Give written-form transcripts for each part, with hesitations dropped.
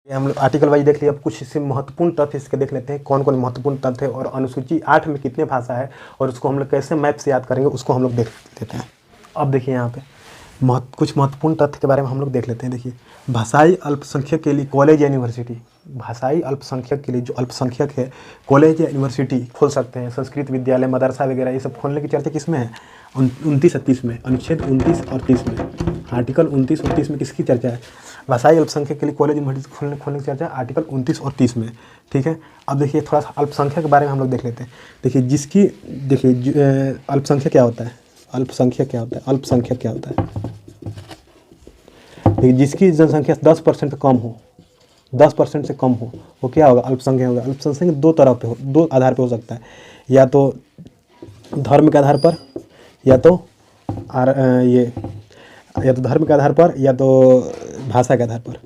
ये हम लोग आर्टिकल वाइज देख लिया। अब कुछ इससे महत्वपूर्ण तथ्य इसके देख लेते हैं, कौन कौन महत्वपूर्ण तथ्य है और अनुसूची 8 में कितने भाषा है और उसको हम लोग कैसे मैप से याद करेंगे उसको हम लोग देख लेते हैं। अब देखिए यहाँ पे कुछ महत्वपूर्ण तथ्य के बारे में हम लोग देख लेते हैं। देखिए, भाषाई अल्पसंख्यक के लिए कॉलेज या यूनिवर्सिटी, भाषाई अल्पसंख्यक के लिए जो अल्पसंख्यक है कॉलेज या यूनिवर्सिटी खोल सकते हैं। संस्कृत विद्यालय, मदरसा वगैरह ये सब खोलने की चर्चा किस में है? 29 और 30 में, अनुच्छेद 29 और 30 में, आर्टिकल 29 और 30 में किसकी चर्चा है? भाषाई अल्पसंख्यक के लिए कॉलेज यूनिवर्सिटी खोलने की चर्चा आर्टिकल 29 और 30 में। ठीक है, अब देखिए थोड़ा सा अल्पसंख्यक के बारे में हम लोग देख लेते हैं। देखिए अल्पसंख्यक क्या होता है? अल्पसंख्यक क्या होता है? अल्पसंख्यक क्या होता है? देखिए, जिसकी जनसंख्या 10% से कम हो, 10% से कम हो, वो क्या होगा? अल्पसंख्यक होगा। अल्पसंख्यक दो तरह पे हो, दो आधार पे हो सकता है, या तो धर्म के आधार पर, या तो धर्म के आधार पर, या तो भाषा के आधार पर।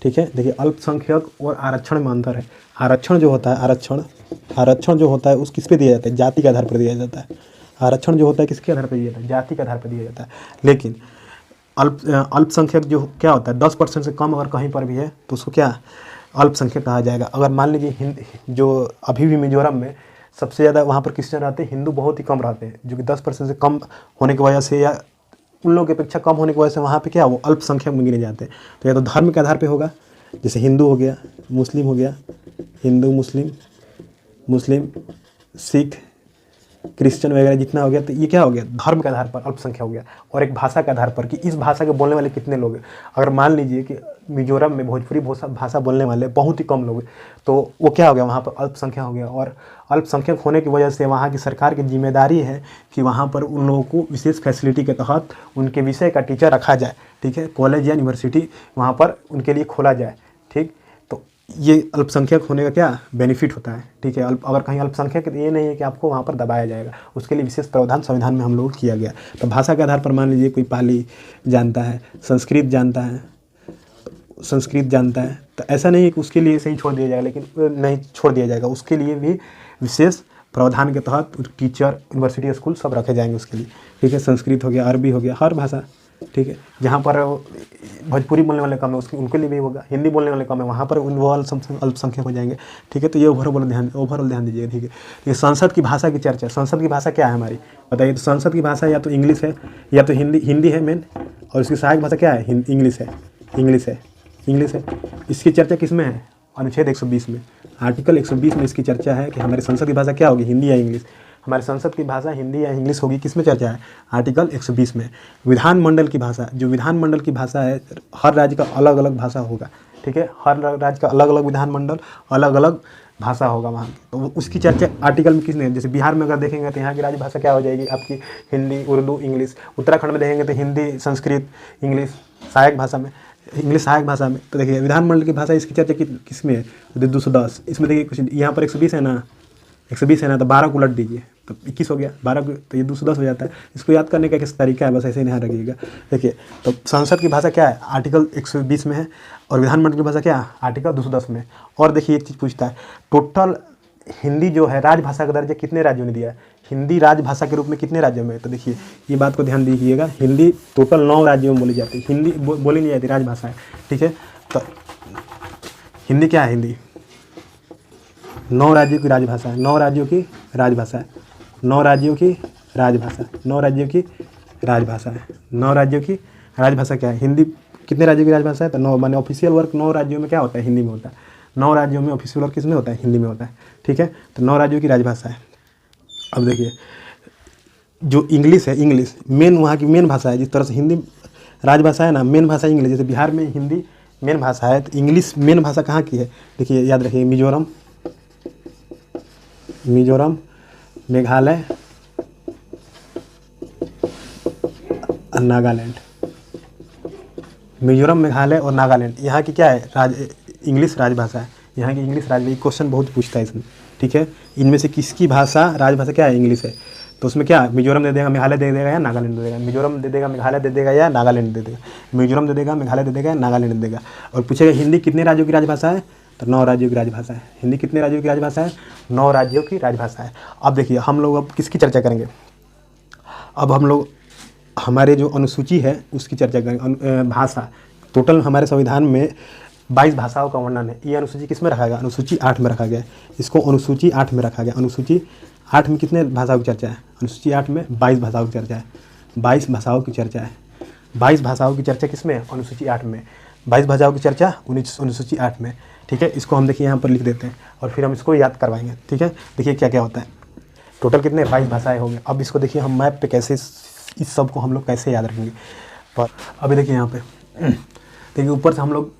ठीक है, देखिए अल्पसंख्यक और आरक्षण में अंतर है। आरक्षण जो होता है, आरक्षण जो होता है उस किस पे दिया जाता है? जाति के आधार पर दिया जाता है। आरक्षण जो होता है किसके आधार पर दिया जाता है? जाति के आधार पर दिया जाता है। लेकिन अल्पसंख्यक जो क्या होता है, 10% से कम अगर कहीं पर भी है तो उसको क्या अल्पसंख्यक कहा जाएगा। अगर मान लीजिए जो अभी भी मिजोरम में सबसे ज़्यादा वहाँ पर क्रिश्चियन रहते हैं, हिंदू बहुत ही कम रहते हैं, जो कि 10% से कम होने की वजह से या उन लोगों की अपेक्षा कम होने की वजह से वहाँ पे क्या वो अल्पसंख्यक में गिने जाते हैं। तो या तो धर्म के आधार पे होगा, जैसे हिंदू हो गया, मुस्लिम हो गया, हिंदू मुस्लिम सिख क्रिश्चियन वगैरह जितना हो गया, तो ये क्या हो गया? धर्म के आधार पर अल्पसंख्या हो गया। और एक भाषा के आधार पर कि इस भाषा के बोलने वाले कितने लोग हैं। अगर मान लीजिए कि मिजोरम में भोजपुरी भाषा बोलने वाले बहुत ही कम लोग हैं, तो वो क्या हो गया? वहाँ पर अल्पसंख्या हो गया। और अल्पसंख्यक होने की वजह से वहाँ की सरकार की जिम्मेदारी है कि वहाँ पर उन लोगों को विशेष फैसिलिटी के तहत उनके विषय का टीचर रखा जाए। ठीक है, कॉलेज या यूनिवर्सिटी वहाँ पर उनके लिए खोला जाए। ठीक, तो ये अल्पसंख्यक होने का क्या बेनिफिट होता है। ठीक है, अगर कहीं अल्पसंख्यक ये नहीं है कि आपको वहाँ पर दबाया जाएगा, उसके लिए विशेष प्रावधान संविधान में हम लोग किया गया। तो भाषा के आधार पर मान लीजिए कोई पाली जानता है, संस्कृत जानता है, तो ऐसा नहीं है कि उसके लिए सही छोड़ दिया जाएगा, लेकिन नहीं छोड़ दिया जाएगा, उसके लिए भी विशेष प्रावधान के तहत टीचर, यूनिवर्सिटी, स्कूल सब रखे जाएंगे उसके लिए। ठीक है, संस्कृत हो गया, अरबी हो गया, हर भाषा। ठीक है, जहाँ पर भोजपुरी बोलने वाले कम है उनके लिए भी होगा, हिंदी बोलने वाले कम है वहाँ पर वो अल्पसंख्यक हो जाएंगे। ठीक है, तो ये ओवरऑल ध्यान दीजिएगा। ठीक है, ये संसद की भाषा की चर्चा। संसद की भाषा क्या है हमारी, बताइए? तो संसद की भाषा या तो इंग्लिश है या तो हिंदी है मेन, और उसकी सहायक भाषा क्या है? इंग्लिश है। इसकी चर्चा किस में है? अनुच्छेद 120 में, आर्टिकल 120 में इसकी चर्चा है कि हमारी संसद की भाषा क्या होगी? हिंदी या इंग्लिश। हमारी संसद की भाषा हिंदी या इंग्लिश होगी, किस में चर्चा है? आर्टिकल 120 में। विधानमंडल की भाषा, जो विधानमंडल की भाषा है, हर राज्य का अलग अलग भाषा होगा। ठीक है, हर राज्य का अलग अलग विधानमंडल, अलग अलग भाषा होगा वहाँ। तो उसकी चर्चा आर्टिकल में किसने? जैसे बिहार में अगर देखेंगे तो यहाँ की राजभाषा क्या हो जाएगी आपकी? हिंदी, उर्दू, इंग्लिश। उत्तराखंड में देखेंगे तो हिंदी, संस्कृत, इंग्लिश सहायक भाषा में, इंग्लिश सहायक भाषा में। तो देखिए विधानमंडल की भाषा, इसकी चर्चा किस में है? 210। इसमें देखिए कुछ यहाँ पर 120 है ना, 120 है ना, तो 12 को उलट दीजिए तो 21 हो गया, 12 को तो ये 210 हो जाता है। इसको याद करने का किस तरीका है, बस ऐसे ही ध्यान रखिएगा। देखिए, तो संसद की भाषा क्या है? आर्टिकल 120 में है, और विधानमंडल की भाषा क्या है? आर्टिकल 210 में। और देखिए एक चीज़ पूछता है, टोटल हिंदी जो है राजभाषा का दर्जा कितने राज्यों ने दिया है? हिंदी राजभाषा के रूप में कितने राज्यों में? तो देखिए ये बात को ध्यान दीजिएगा, हिंदी टोटल 9 राज्यों में बोली जाती है। हिंदी बोली नहीं जाती, राजभाषा है। ठीक है, तो हिंदी क्या है? हिंदी 9 राज्यों की राजभाषा है, 9 राज्यों की राजभाषा है, 9 राज्यों की राजभाषा, 9 राज्यों की राजभाषा है, 9 राज्यों की राजभाषा क्या है? हिंदी कितने राज्यों की राजभाषा है? तो 9, माने ऑफिशियल वर्क 9 राज्यों में क्या होता है? हिंदी में होता है। 9 राज्यों में ऑफिशियल वर्क किस में होता है? हिंदी में होता है। ठीक है, तो 9 राज्यों की राजभाषा है। अब देखिए जो इंग्लिश है, इंग्लिश मेन वहाँ की मेन भाषा है। जिस तरह से हिंदी राजभाषा है ना, मेन भाषा इंग्लिश। जैसे बिहार में हिंदी मेन भाषा है, तो इंग्लिश मेन भाषा कहाँ की है? देखिए याद रखिए, मिजोरम, मेघालय और नागालैंड। मिजोरम, मेघालय और नागालैंड, यहाँ की क्या है? इंग्लिश राजभाषा है। यहाँ की इंग्लिश राजभाषा। क्वेश्चन बहुत पूछता है इसमें। ठीक है, इनमें से किसकी भाषा राजभाषा क्या है? इंग्लिश है। तो उसमें क्या मिजोरम दे देगा, मेघालय दे देगा या नागालैंड दे देगा? मिजोरम दे देगा, मेघालय दे देगा या नागालैंड दे देगा? मिजोरम दे देगा, मेघालय दे देगा या नागालैंड दे देगा? और पूछेगा हिंदी कितने राज्यों की राजभाषा है? तो 9 राज्यों की राजभाषा है। हिंदी कितने राज्यों की राजभाषा है? 9 राज्यों की राजभाषा है। अब देखिए हम लोग अब किसकी चर्चा करेंगे? अब हम लोग हमारे जो अनुसूची है उसकी चर्चा करेंगे। भाषा टोटल हमारे संविधान में 22 भाषाओं का वर्णन है। ये अनुसूची किस में रखा गया? अनुसूची 8 में रखा गया है। इसको अनुसूची 8 में रखा गया। अनुसूची 8 में कितने भाषाओं की चर्चा है? अनुसूची 8 में 22 भाषाओं की चर्चा है। 22 भाषाओं की चर्चा है। 22 भाषाओं की चर्चा किस में है? अनुसूची 8 में। 22 भाषाओं की चर्चा अनुसूची 8 में। ठीक है, इसको हम देखिए यहाँ पर लिख देते हैं और फिर हम इसको याद करवाएंगे। ठीक है, देखिए क्या क्या होता है। टोटल कितने? 22 भाषाएँ हो गए। अब इसको देखिए हम मैप पे कैसे इस सब को हम लोग कैसे याद रखेंगे। पर अभी देखिए यहाँ पे देखिए ऊपर से हम लोग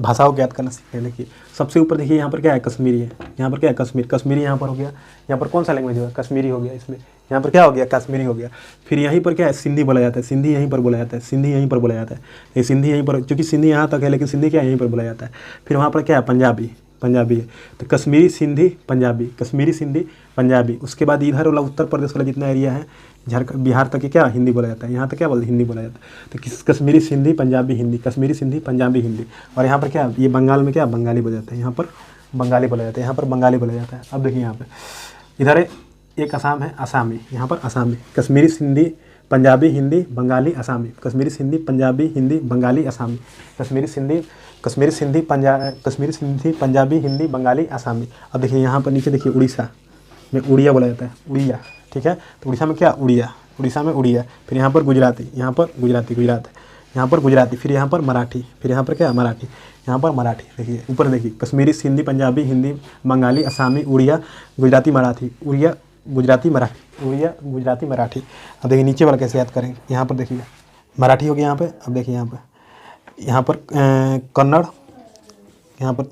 भाषाओं को याद करना सीख रहे हैं। देखिए सबसे ऊपर देखिए यहाँ पर क्या है? कश्मीरी है। यहाँ पर क्या है? कश्मीर। कश्मीरी यहाँ पर हो गया। यहाँ पर कौन सा लैंग्वेज होगा? कश्मीरी हो गया। इसमें यहाँ पर क्या हो गया? कश्मीरी हो गया। फिर यहीं पर क्या है? सिंधी बोला जाता है। सिंधी यहीं पर बोला जाता है। सिंधी यहीं पर बोला जाता है। ये सिंधी यहीं पर, क्योंकि सिंधी यहाँ तक है लेकिन सिंधी क्या यहीं पर बोला जाता है। फिर वहाँ पर क्या है? पंजाबी। पंजाबी है तो कश्मीरी, सिंधी, पंजाबी। कश्मीरी, सिंधी, पंजाबी। उसके बाद इधर वाला उत्तर प्रदेश वाला जितना एरिया है झारखंड बिहार तक क्या हिंदी बोला जाता है। यहाँ तक क्या बोलते? हिंदी बोला जाता है। तो कश्मीरी, सिंधी, पंजाबी, हिंदी। कश्मीरी, सिंधी, पंजाबी, हिंदी। और यहाँ पर क्या? ये बंगाल में क्या? बंगाली बोला जाता है। यहाँ पर बंगाली बोला जाता है। यहाँ पर बंगाली बोला जाता है। अब देखिए यहाँ पे इधर एक असम है, असमी। यहाँ पर असमी। कश्मीरी, सिंधी, पंजाबी, हिंदी, बंगाली, असमी। कश्मीरी, सिंधी, पंजाबी, हिंदी, बंगाली, असमी। कश्मीरी, सिंधी, कश्मीरी, सिंधी, पंजाबी, हिंदी, बंगाली, असमी। अब देखिए यहाँ पर नीचे देखिए उड़ीसा में उड़िया बोला जाता है। उड़िया। ठीक है, तो उड़ीसा में क्या? उड़िया। उड़ीसा में उड़िया। फिर यहाँ पर गुजराती। यहाँ पर गुजराती, गुजरात है। यहाँ पर गुजराती। फिर यहाँ पर मराठी। फिर यहाँ पर क्या? मराठी। यहाँ पर मराठी। देखिए ऊपर देखिए कश्मीरी, सिंधी, पंजाबी, हिंदी, बंगाली, असमी, उड़िया, गुजराती, मराठी। उड़िया, गुजराती, मराठी। उड़िया, गुजराती, मराठी। अब देखिए नीचे वाला कैसे याद करेंगे। यहाँ पर देखिए मराठी हो गया यहाँ पे। अब देखिए यहाँ पर कन्नड़, यहाँ पर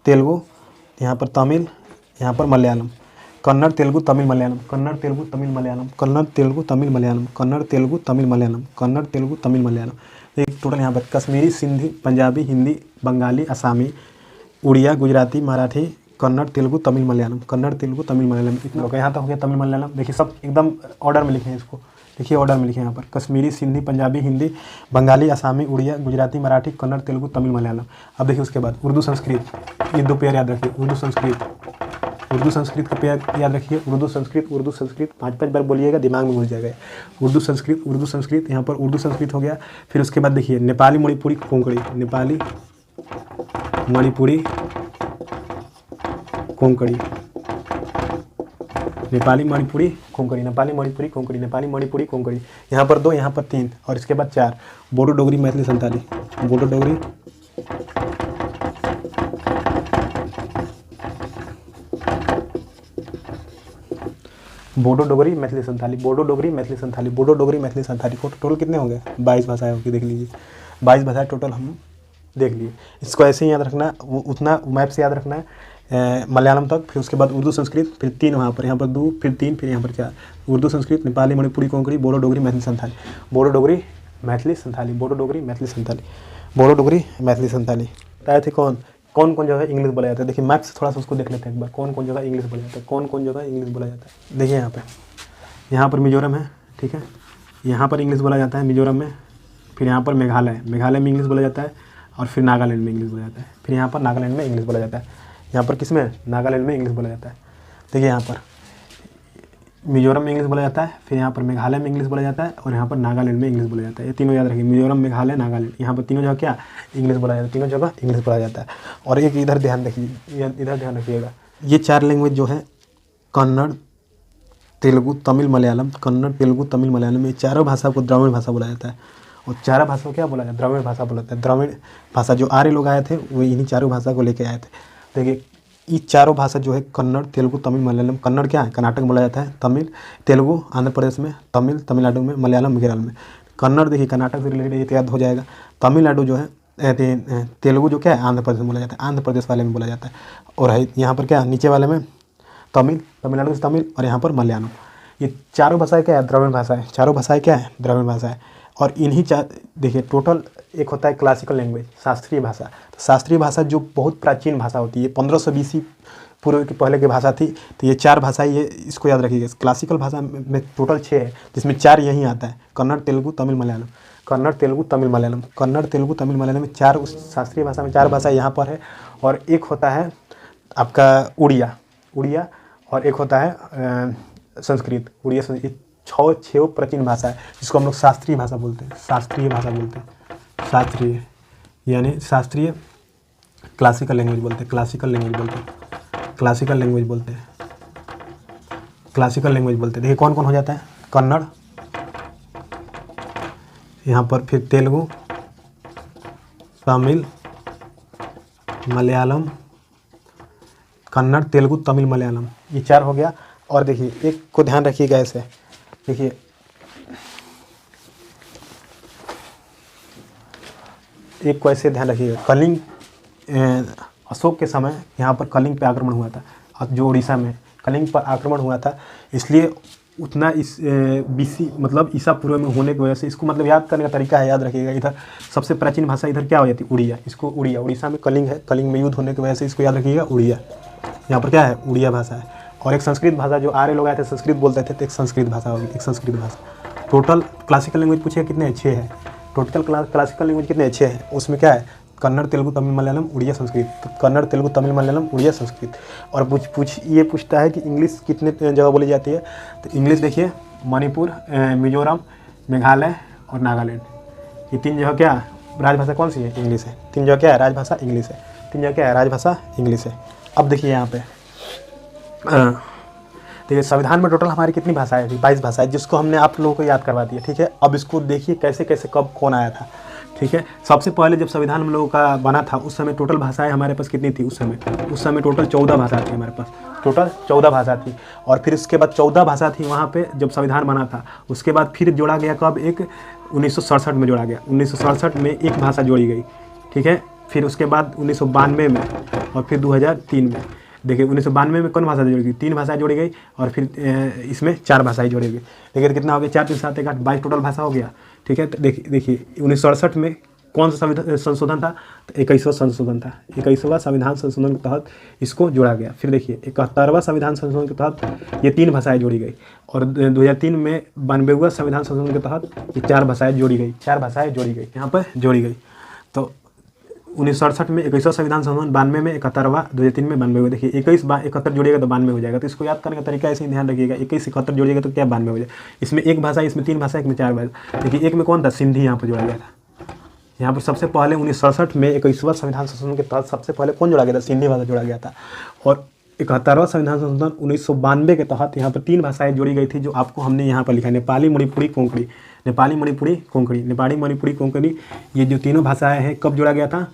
तेलुगु, यहाँ पर तमिल, यहाँ पर मलयालम। कन्नड़, तेलुगु, तमिल, मलयालम। कन्नड़, तेलुगु, तमिल, मलयालम। कन्नड़, तेलुगु, तमिल, मलयालम। कन्नड़, तेलुगु, तमिल, मलयालम। कन्नड़, तेलुगु, तमिल, मलयालम। एक टोटल यहाँ पर कश्मीरी, सिंधी, पंजाबी, हिंदी, बंगाली, असमी, उड़िया, गुजराती, मराठी, कन्नड़, तेलुगु, तमिल, मलयालम। कन्नड़, तेलुगु, तमिल, मलयालम। इतना लोग यहाँ तक हो गया तमिल, मलयालम। देखिए सब एकदम ऑर्डर में लिखे हैं इसको। देखिए ऑर्डर में लिखे यहाँ पर कश्मीरी, सिंधी, पंजाबी, हिंदी, बंगाली, असमी, उड़िया, गुजराती, मराठी, कन्नड़, तेलुगु, तमिल, मलयालम। अब देखिए उसके बाद उर्दू, संस्कृत। ये 2 पेयर याद रखिए। उर्दू, संस्कृत। उर्दू, संस्कृत का पेयर याद रखिए। उर्दू, संस्कृत, उर्दू, संस्कृत 5-5 बार बोलिएगा, दिमाग में घुस जाएगा। उर्दू, संस्कृत, उर्दू, संस्कृत। यहाँ पर उर्दू, संस्कृत हो गया। फिर उसके बाद देखिए नेपाली, मणिपुरी, कोंकणी। नेपाली, मणिपुरी, कोंकणी। नेपाली, मणिपुरी, कोंकणी। नेपाली, मणिपुरी, कोंकणी। नेपाली, मणिपुरी, कोंकणी। यहाँ पर 2, यहाँ पर 3 और इसके बाद 4 बोडो, डोगरी, मैथिली, संताली। बोडो, डोगरी, बोडो, डोगरी, मैथिली, संताली। बोडो, डोगरी, मैथिली, संताली। बोडो, डोगरी, मैथिली, संताली। टोटल कितने होंगे? 22 भाषाएं होगी। देख लीजिए 22 भाषाएं टोटल हम देख लिए। इसको ऐसे ही याद रखना, उतना मैप से याद रखना है मलयालम तक। फिर उसके बाद उर्दू, संस्कृत, फिर 3 वहाँ पर, यहाँ पर 2, फिर 3, फिर यहाँ पर 4। उर्दू, संस्कृत, नेपाली, मणिपुरी, कोंकणी, बोडो, डोगरी, मैथिली, संताली। बोडो, डोगरी, मैथिली, संताली। बोडो, डोगरी, मैथिली, संताली। बोडो, डोगरी, मैथिली, संताली। बताए थे कौन कौन जगह इंग्लिश बोला जाता है। देखिए मैप से थोड़ा सा उसको देख लेते हैं एक बार। कौन कौन जगह इंग्लिश बोला जाता है। कौन जगह इंग्लिश बोला जाता है। देखिए यहाँ पर मिजोरम है। ठीक है, यहाँ पर इंग्लिश बोला जाता है मिजोरम में। फिर यहाँ पर मेघालय में इंग्लिश बोला जाता है। और फिर नागालैंड में इंग्लिश बोला जाता है। फिर यहाँ पर नागालैंड में इंग्लिश बोला जाता है। यहाँ पर किस में? नागालैंड में इंग्लिश बोला जाता है। देखिए यहाँ पर मिजोरम में इंग्लिश बोला जाता है। फिर यहाँ पर मेघालय में इंग्लिश बोला जाता है। और यहाँ पर नागालैंड में इंग्लिश बोला जाता है। ये तीनों याद रखिए, मिजोरम, मेघालय, नागालैंड। यहाँ पर तीनों जगह क्या इंग्लिश बोला जाता है। तीनों जगह इंग्लिश बोला जाता है। और एक इधर ध्यान रखिए, इधर ध्यान रखिएगा, ये 4 लैंग्वेज जो है कन्नड़, तेलुगु, तमिल, मलयालम। कन्नड़, तेलुगु, तमिल, मलयालम, ये चारों भाषा को द्रविड़ भाषा बोला जाता है। और चारों भाषा को क्या बोला जाता है? द्रविड़ भाषा बोला जाता है। द्रविड़ भाषा जो आर्य लोग आए थे वो इन्हीं चारों भाषा को लेके आए थे। देखिए ये चारों भाषा जो है कन्नड़, तेलुगु, तमिल, मलयालम। कन्नड़ क्या है? कर्नाटक में बोला जाता है। तमिल, तेलुगु आंध्र प्रदेश में। तमिल, तमिलनाडु में। मलयालम केरल में। कन्नड़ देखिए कर्नाटक से रिलेटेड याद हो जाएगा। तमिलनाडु जो है तेलुगु जो क्या है? आंध्र प्रदेश में बोला जाता है। आंध्र प्रदेश वाले में बोला जाता है। और है यहाँ पर क्या नीचे वाले में तमिल, तमिलनाडु से तमिल। और यहाँ पर मलयालम। ये चारों भाषाएं क्या है? द्रविड़ भाषा है। चारों भाषाएं क्या है? द्रविड़ भाषा है। और इन्हीं देखिए टोटल एक होता है क्लासिकल लैंग्वेज, शास्त्रीय भाषा। तो शास्त्रीय भाषा जो बहुत प्राचीन भाषा होती है, 1520 पूर्व की पहले की भाषा थी। तो ये 4 भाषाएं, ये इसको याद रखिएगा। क्लासिकल भाषा में टोटल 6 है, जिसमें 4 यहीं आता है, कन्नड़, तेलुगु, तमिल, मलयालम। कन्नड़, तेलुगु, तमिल, मलयालम। कन्नड़, तेलुगु, तमिल, मलयालम में 4 उस शास्त्रीय भाषा में 4 भाषा यहाँ पर है। और एक होता है आपका उड़िया और एक होता है संस्कृत। उड़िया, संस्कृत 6 प्राचीन भाषा है, जिसको हम लोग शास्त्रीय भाषा बोलते हैं। शास्त्रीय भाषा बोलते हैं। शास्त्रीय यानी शास्त्रीय क्लासिकल लैंग्वेज बोलते हैं, क्लासिकल लैंग्वेज बोलते हैं, क्लासिकल लैंग्वेज बोलते हैं, क्लासिकल लैंग्वेज बोलते हैं। देखिए कौन कौन हो जाता है, कन्नड़, यहाँ पर फिर तेलुगु, तमिल, मलयालम, कन्नड़, तेलुगु, तमिल, मलयालम, ये 4 हो गया। और देखिए एक को ध्यान रखिएगा ऐसे, देखिए एक को ऐसे ध्यान रखिएगा, कलिंग अशोक के समय यहाँ पर कलिंग पे आक्रमण हुआ था, जो उड़ीसा में कलिंग पर आक्रमण हुआ था, इसलिए उतना इस बीसी मतलब ईसा पूर्व में होने की वजह से इसको मतलब याद करने का तरीका है, याद रखिएगा। इधर सबसे प्राचीन भाषा इधर क्या हो जाती है, उड़िया, इसको उड़िया, उड़ीसा में कलिंग है, कलिंग में युद्ध होने की वजह से इसको याद रखिएगा उड़िया, यहाँ पर क्या है, उड़िया भाषा है। और एक संस्कृत भाषा, जो आर्य लोग आए थे संस्कृत बोलते थे, तो एक संस्कृत भाषा होगी, एक संस्कृत भाषा। टोटल क्लासिकल लैंग्वेज पूछिए कितने, 6 है। टोटल क्लासिकल लैंग्वेज कितने, 6 है। उसमें क्या है, कन्नड़, तेलुगु, तमिल, मलयालम, उड़िया, संस्कृत। तो कन्नड़, तेलुगु, तमिल, मलयालम, उड़िया, संस्कृत। और ये पूछता है कि इंग्लिश कितने जगह बोली जाती है, तो इंग्लिश देखिए मणिपुर, मिजोरम, मेघालय और नागालैंड, ये 3 जगह क्या राजभाषा कौन सी है, इंग्लिश है। 3 जगह क्या है, राजभाषा इंग्लिश है। 3 जगह क्या है, राजभाषा इंग्लिश है। अब देखिए यहाँ पे देखिए संविधान में टोटल हमारी कितनी भाषाएं थी, 22 भाषाएं, जिसको हमने आप लोगों को याद करवा दिया, ठीक है। अब इसको देखिए कैसे कैसे कब कौन आया था, ठीक है। सबसे पहले जब संविधान हम लोगों का बना था उस समय टोटल भाषाएं हमारे पास कितनी थी, उस समय टोटल 14 भाषा थी हमारे पास, टोटल 14 भाषा थी। और फिर उसके बाद 14 भाषा थी वहाँ पे जब संविधान बना था, उसके बाद फिर जोड़ा गया कब, एक 1967 में जोड़ा गया, 1967 में एक भाषा जोड़ी गई, ठीक है। फिर उसके बाद 1992 में और फिर 2003 में। देखिए 1992 में कौन भाषा जोड़ी गई, 3 भाषाएं जोड़ी गई, और फिर इसमें 4 भाषाएं जोड़ी गई। देखिए कितना हो गया, 4 3 7 1 8 22 टोटल भाषा हो गया, ठीक है। तो देखिए 1967 में कौन सा संशोधन था, तो 21वां संशोधन था। 21वां संविधान संशोधन के तहत इसको जोड़ा गया। फिर देखिए 71वां संविधान संशोधन के तहत ये 3 भाषाएं जोड़ी गई, और 2003 में 92वां संविधान संशोधन के तहत ये 4 भाषाएं जोड़ी गई, 4 भाषाएं जोड़ी गई, यहाँ पर जोड़ी गई। तो 1967 में 21वां संविधान संशोधन, 92 में 71वां, 2003 में 92वां। देखिए 71 जोड़िएगा तो 92 हो जाएगा। तो इसको याद करने का तरीका ऐसे ही ध्यान रखिएगा, 21 71 जोड़िएगा तो क्या 92 हो जाएगा। इसमें एक भाषा, इसमें 3 भाषा, एक में 4 भाषा। देखिए एक में कौन था, सिंधी यहाँ पर जोड़ा गया था। यहाँ पर सबसे पहले 1967 में 21वां संविधान संशोधन के तहत सबसे पहले कौन जोड़ा गया था, सिंधी भाषा जोड़ा गया था। और 71वां संविधान संशोधन 1992 के तहत यहाँ पर 3 भाषाएं जोड़ी गई थी, जो आपको हमने यहाँ पर लिखा है, नेपाली, मणिपुरी, कोंकणी। नेपाली, मणिपुरी, कोंकणी, नेपाली, मणिपुरी, कोंकणी, ये जो तीनों भाषाएं हैं कब जोड़ा गया था,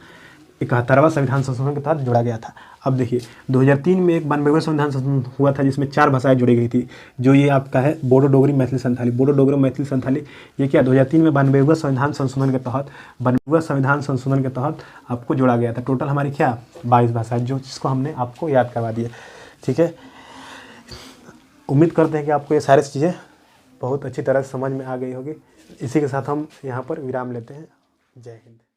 71वां संविधान संशोधन के तहत जोड़ा गया था। अब देखिए 2003 में एक 92वां संविधान संशोधन हुआ था, जिसमें 4 भाषाएं जोड़ी गई थी, जो ये आपका है बोडो, डोगरी, मैथिली, संथाली। बोडो, डोगरी, मैथिली, संथाली, ये क्या 2003 में 92वां संविधान संशोधन के तहत, 92वां संविधान संशोधन के तहत आपको जोड़ा गया था। टोटल हमारी क्या 22 भाषाएं, जो जिसको हमने आपको याद करवा दिया, ठीक है। उम्मीद करते हैं कि आपको ये सारी चीज़ें बहुत अच्छी तरह से समझ में आ गई होगी। इसी के साथ हम यहाँ पर विराम लेते हैं। जय हिंद।